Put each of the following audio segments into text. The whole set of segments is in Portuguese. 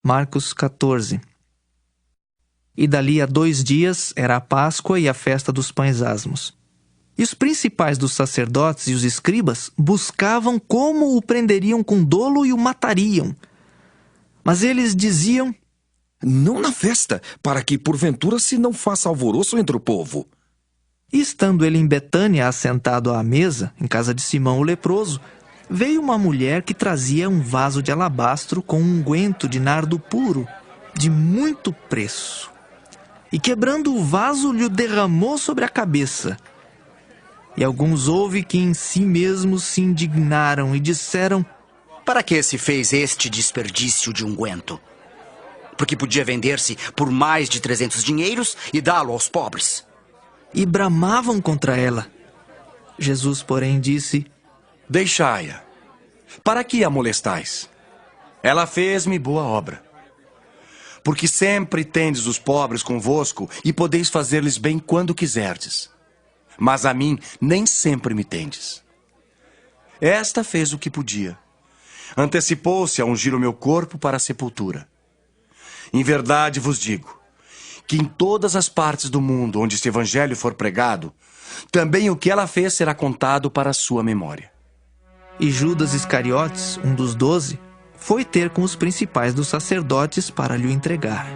Marcos 14. E dali a 2 dias era a Páscoa e a festa dos pães asmos. E os principais dos sacerdotes e os escribas buscavam como o prenderiam com dolo e o matariam. Mas eles diziam: não na festa, para que porventura se não faça alvoroço entre o povo. E estando ele em Betânia, assentado à mesa, em casa de Simão o leproso, veio uma mulher que trazia um vaso de alabastro com um unguento de nardo puro, de muito preço. E quebrando o vaso, lhe o derramou sobre a cabeça. E alguns houve que em si mesmos se indignaram e disseram: para que se fez este desperdício de unguento? Porque podia vender-se por mais de 300 dinheiros e dá-lo aos pobres. E bramavam contra ela. Jesus, porém, disse: deixai-a. Para que a molestais? Ela fez-me boa obra. Porque sempre tendes os pobres convosco e podeis fazer-lhes bem quando quiserdes. Mas a mim nem sempre me tendes. Esta fez o que podia. Antecipou-se a ungir o meu corpo para a sepultura. Em verdade vos digo, que em todas as partes do mundo onde este evangelho for pregado, também o que ela fez será contado para a sua memória. E Judas Iscariotes, um dos 12, foi ter com os principais dos sacerdotes para lhe o entregar.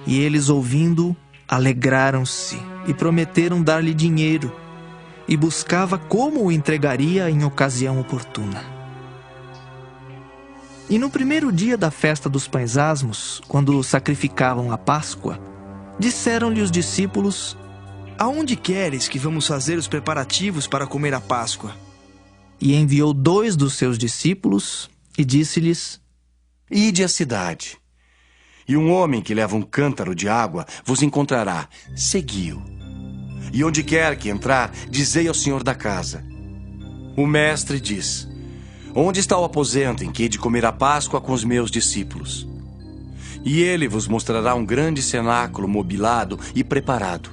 E eles, ouvindo-o, alegraram-se e prometeram dar-lhe dinheiro, e buscava como o entregaria em ocasião oportuna. E no primeiro dia da festa dos pães asmos, quando sacrificavam a Páscoa, disseram-lhe os discípulos: aonde queres que vamos fazer os preparativos para comer a Páscoa? E enviou 2 dos seus discípulos e disse-lhes: ide à cidade, e um homem que leva um cântaro de água vos encontrará, segui-o. E onde quer que entrar, dizei ao senhor da casa: o mestre diz: onde está o aposento em que hei de comer a Páscoa com os meus discípulos? E ele vos mostrará um grande cenáculo mobilado e preparado.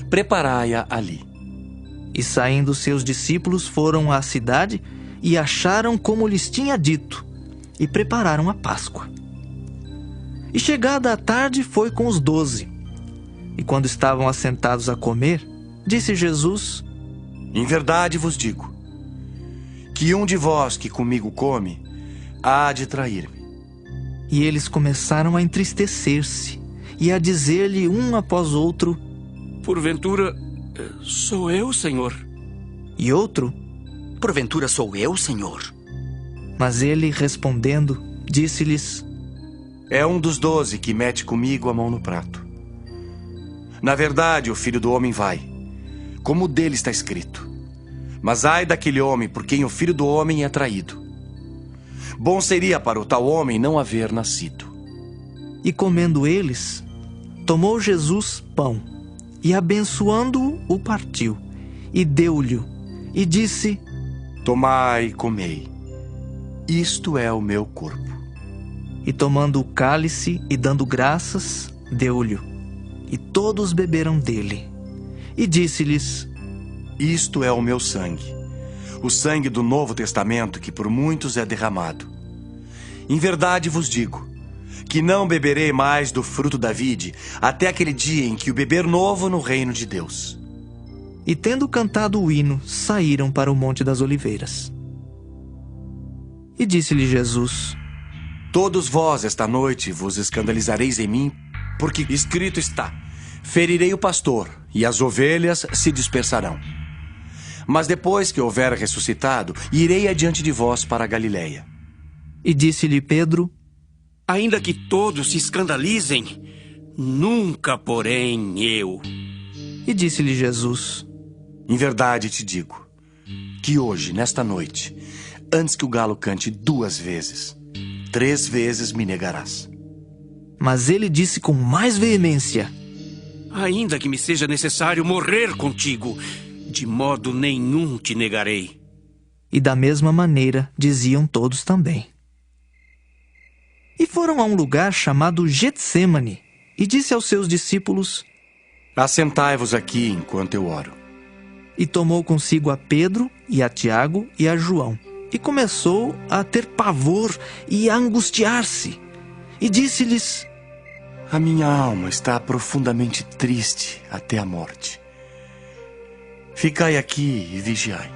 Preparai-a ali. E saindo seus discípulos foram à cidade e acharam como lhes tinha dito, e prepararam a Páscoa. E chegada a tarde foi com os 12. E quando estavam assentados a comer, disse Jesus: em verdade vos digo, que um de vós que comigo come, há de trair-me. E eles começaram a entristecer-se, e a dizer-lhe um após outro: porventura, sou eu, Senhor? E outro: porventura sou eu, Senhor? Mas ele, respondendo, disse-lhes: é um dos 12 que mete comigo a mão no prato. Na verdade, o Filho do Homem vai, como dele está escrito. Mas ai daquele homem por quem o Filho do Homem é traído. Bom seria para o tal homem não haver nascido. E comendo eles, tomou Jesus pão, e abençoando-o, o partiu, e deu-lhe, e disse: tomai e comei, isto é o meu corpo. E tomando o cálice, e dando graças, deu-lhe, e todos beberam dele. E disse-lhes: isto é o meu sangue, o sangue do Novo Testamento que por muitos é derramado. Em verdade vos digo, que não beberei mais do fruto da vide, até aquele dia em que o beber novo no reino de Deus. E tendo cantado o hino, saíram para o Monte das Oliveiras. E disse-lhe Jesus: todos vós esta noite vos escandalizareis em mim, porque escrito está: ferirei o pastor, e as ovelhas se dispersarão. Mas depois que houver ressuscitado, irei adiante de vós para a Galileia. E disse-lhe Pedro: ainda que todos se escandalizem, nunca, porém, eu. E disse-lhe Jesus: em verdade te digo, que hoje, nesta noite, antes que o galo cante 2 vezes, 3 vezes me negarás. Mas ele disse com mais veemência: ainda que me seja necessário morrer contigo, de modo nenhum te negarei. E da mesma maneira diziam todos também. E foram a um lugar chamado Getsêmani, e disse aos seus discípulos: assentai-vos aqui enquanto eu oro. E tomou consigo a Pedro, e a Tiago, e a João, e começou a ter pavor e a angustiar-se. e disse-lhes: A minha alma está profundamente triste até a morte. Ficai aqui e vigiai.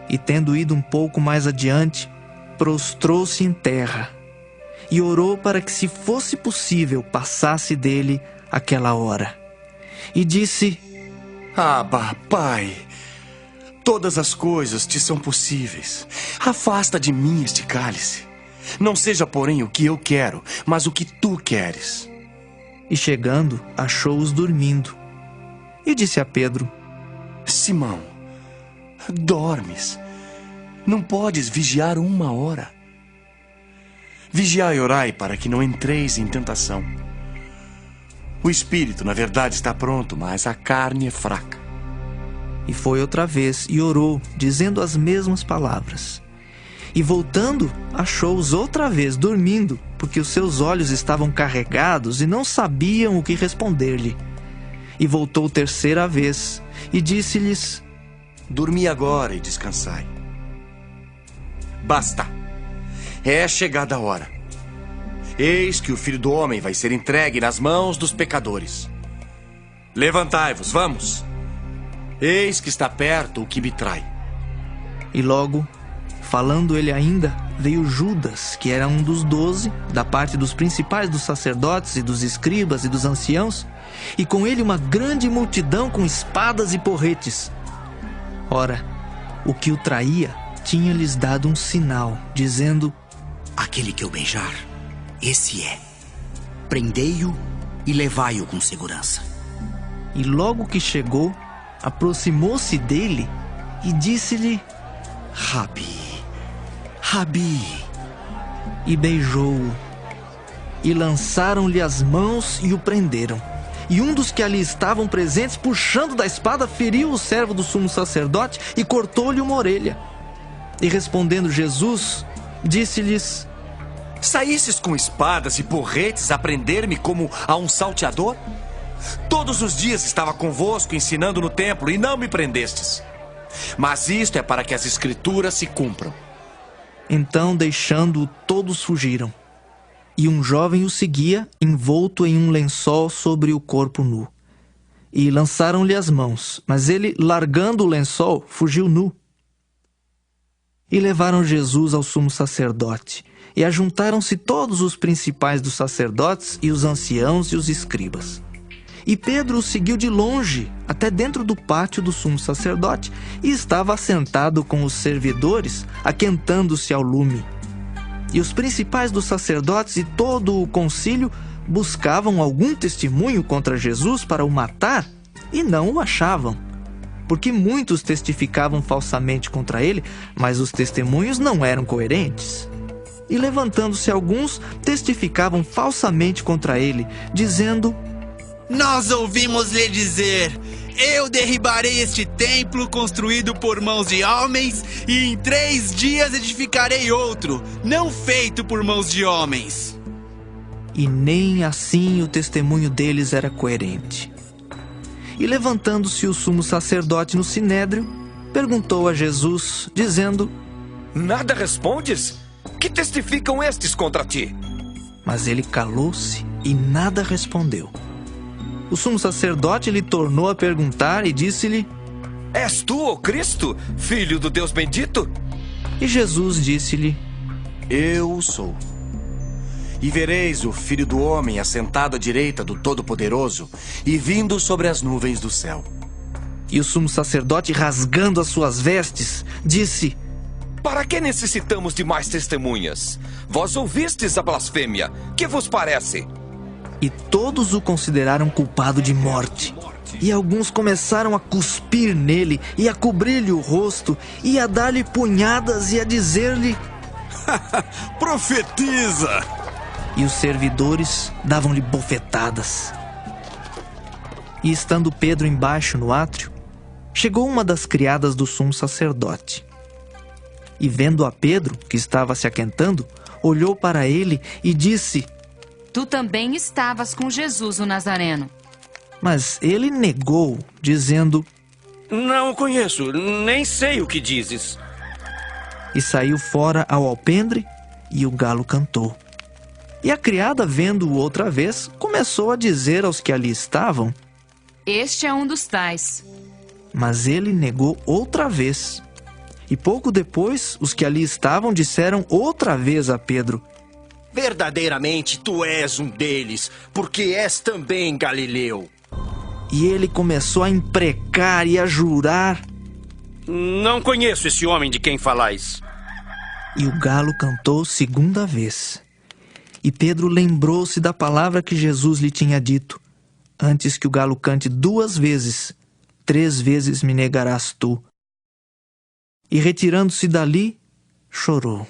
E tendo ido um pouco mais adiante, prostrou-se em terra e orou para que, se fosse possível, passasse dele aquela hora. E disse: Abba, Pai, todas as coisas te são possíveis. Afasta de mim este cálice. Não seja, porém, o que eu quero, mas o que tu queres. E chegando, achou-os dormindo. E disse a Pedro: Simão, dormes? Não podes vigiar 1 hora? Vigiai e orai para que não entreis em tentação. O espírito, na verdade, está pronto, mas a carne é fraca. E foi outra vez e orou, dizendo as mesmas palavras. E voltando, achou-os outra vez dormindo, porque os seus olhos estavam carregados e não sabiam o que responder-lhe. E voltou terceira vez e disse-lhes: Dormi agora e descansai. Basta. É chegada a hora. Eis que o Filho do Homem vai ser entregue nas mãos dos pecadores. Levantai-vos, vamos. Eis que está perto o que me trai. E logo, falando ele ainda, veio Judas, que era um dos 12, da parte dos principais dos sacerdotes e dos escribas e dos anciãos, e com ele uma grande multidão com espadas e porretes. Ora, o que o traía tinha-lhes dado um sinal, dizendo: Aquele que eu beijar, esse é. Prendei-o e levai-o com segurança. E logo que chegou, aproximou-se dele e disse-lhe: Rabi, Rabi. E beijou-o. E lançaram-lhe as mãos e o prenderam. E um dos que ali estavam presentes, puxando da espada, feriu o servo do sumo sacerdote e cortou-lhe uma orelha. E respondendo Jesus, disse-lhes: Saístes com espadas e porretes a prender-me como a um salteador? Todos os dias estava convosco ensinando no templo e não me prendestes. Mas isto é para que as escrituras se cumpram. Então, deixando-o, todos fugiram. E um jovem o seguia, envolto em um lençol sobre o corpo nu. E lançaram-lhe as mãos, mas ele, largando o lençol, fugiu nu. E levaram Jesus ao sumo sacerdote. E ajuntaram-se todos os principais dos sacerdotes e os anciãos e os escribas. E Pedro o seguiu de longe, até dentro do pátio do sumo sacerdote, e estava assentado com os servidores, aquentando-se ao lume. E os principais dos sacerdotes e todo o concílio buscavam algum testemunho contra Jesus para o matar, e não o achavam. Porque muitos testificavam falsamente contra ele, mas os testemunhos não eram coerentes. E levantando-se alguns, testificavam falsamente contra ele, dizendo: Nós ouvimos lhe dizer: Eu derribarei este templo construído por mãos de homens, e em 3 dias edificarei outro, não feito por mãos de homens. E nem assim o testemunho deles era coerente. E levantando-se o sumo sacerdote no sinédrio, perguntou a Jesus, dizendo: Nada respondes? Que testificam estes contra ti? Mas ele calou-se e nada respondeu. O sumo sacerdote lhe tornou a perguntar e disse-lhe: És tu, o Cristo, filho do Deus bendito? E Jesus disse-lhe: Eu sou. E vereis o Filho do Homem assentado à direita do Todo-Poderoso e vindo sobre as nuvens do céu. E o sumo sacerdote, rasgando as suas vestes, disse: Para que necessitamos de mais testemunhas? Vós ouvistes a blasfêmia. Que vos parece? E todos o consideraram culpado de morte. E alguns começaram a cuspir nele, e a cobrir-lhe o rosto, e a dar-lhe punhadas, e a dizer-lhe: Profetiza! E os servidores davam-lhe bofetadas. E estando Pedro embaixo no átrio, chegou uma das criadas do sumo sacerdote. E vendo a Pedro, que estava se aquentando, olhou para ele e disse: Tu também estavas com Jesus o Nazareno. Mas ele negou, dizendo: Não o conheço, nem sei o que dizes. E saiu fora ao alpendre, e o galo cantou. E a criada, vendo-o outra vez, começou a dizer aos que ali estavam: Este é um dos tais. Mas ele negou outra vez. E pouco depois, os que ali estavam disseram outra vez a Pedro: Verdadeiramente tu és um deles, porque és também galileu. E ele começou a imprecar e a jurar. Não conheço esse homem de quem falais. E o galo cantou segunda vez. E Pedro lembrou-se da palavra que Jesus lhe tinha dito: Antes que o galo cante 2 vezes, 3 vezes me negarás tu. E retirando-se dali, chorou.